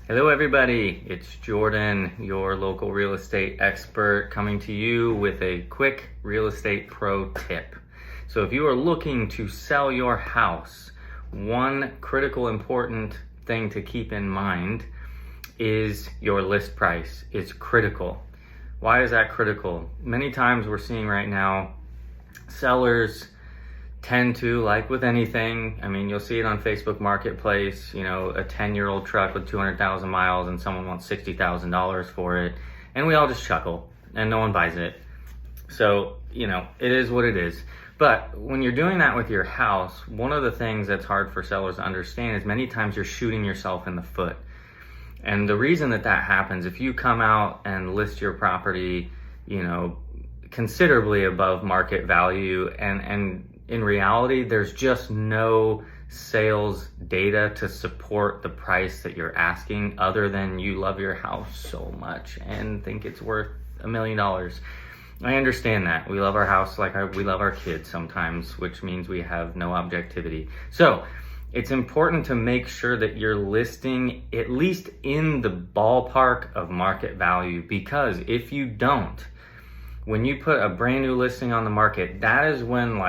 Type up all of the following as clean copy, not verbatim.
Hello everybody, it's Jordan, your local real estate expert, coming to you with a quick real estate pro tip. So if you are looking to sell your house, one critical important thing to keep in mind is your list price. It's critical. Why is that critical? Many times we're seeing right now, sellers tend to, like with anything, you'll see it on Facebook Marketplace, a 10-year-old truck with 200,000 miles and someone wants $60,000 for it. And we all just chuckle and no one buys it. So, it is what it is. But when you're doing that with your house, one of the things that's hard for sellers to understand is many times you're shooting yourself in the foot. And the reason that happens, if you come out and list your property, considerably above market value, and in reality, there's just no sales data to support the price that you're asking, other than you love your house so much and think it's worth $1 million. I understand that. We love our house like we love our kids sometimes, which means we have no objectivity. So it's important to make sure that you're listing at least in the ballpark of market value, because if you don't, when you put a brand new listing on the market, that is when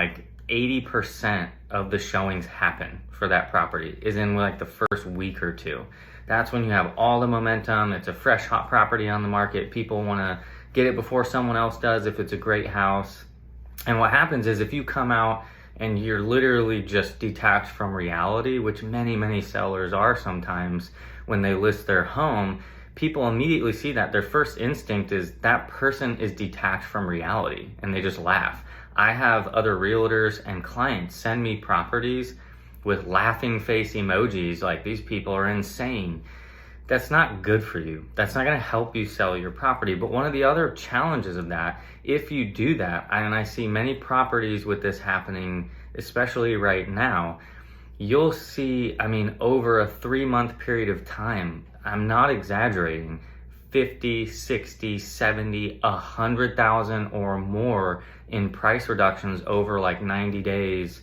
80% of the showings happen for that property, is in the first week or two. That's when you have all the momentum. It's a fresh, hot property on the market. People want to get it before someone else does if it's a great house. And what happens is if you come out and you're literally just detached from reality, which many sellers are sometimes when they list their home, people immediately see that. Their first instinct is that person is detached from reality and they just laugh. I have other realtors and clients send me properties with laughing face emojis, like these people are insane. That's not good for you. That's not gonna help you sell your property. But one of the other challenges of that, if you do that, and I see many properties with this happening, especially right now, you'll see, over a 3-month period of time, I'm not exaggerating, 50, 60, 70, 100,000 or more in price reductions over 90 days,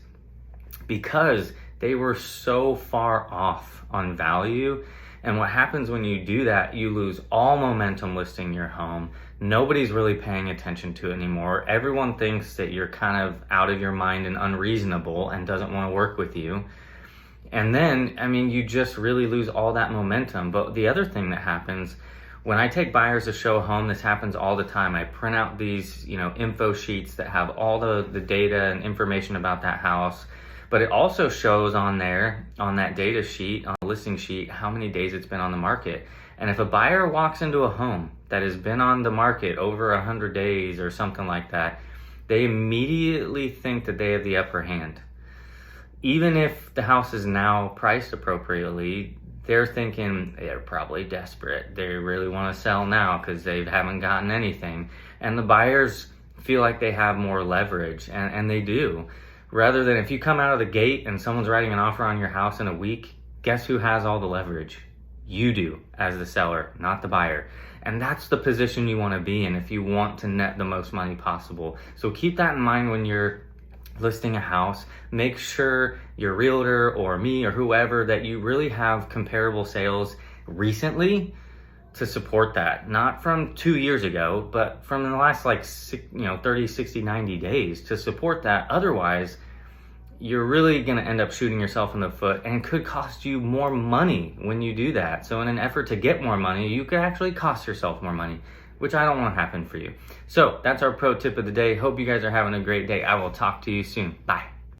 because they were so far off on value. And what happens when you do that, you lose all momentum listing your home. Nobody's really paying attention to it anymore. Everyone thinks that you're kind of out of your mind and unreasonable and doesn't want to work with you. And then, you just really lose all that momentum. But the other thing that happens, when I take buyers to show a home, this happens all the time. I print out these, info sheets that have all the data and information about that house. But it also shows on there, on that data sheet, on the listing sheet, how many days it's been on the market. And if a buyer walks into a home that has been on the market over 100 days or something like that, they immediately think that they have the upper hand. Even if the house is now priced appropriately, they're thinking they're probably desperate. They really want to sell now because they haven't gotten anything. And the buyers feel like they have more leverage, and they do. Rather than if you come out of the gate and someone's writing an offer on your house in a week, guess who has all the leverage? You do, as the seller, not the buyer. And that's the position you want to be in if you want to net the most money possible. So keep that in mind when you're listing a house. Make sure your realtor or me or whoever that you really have comparable sales recently to support that. Not from 2 years ago, but from the last 30, 60, 90 days to support that. Otherwise, you're really going to end up shooting yourself in the foot, and could cost you more money when you do that. So in an effort to get more money, you could actually cost yourself more money, which I don't want to happen for you. So that's our pro tip of the day. Hope you guys are having a great day. I will talk to you soon. Bye.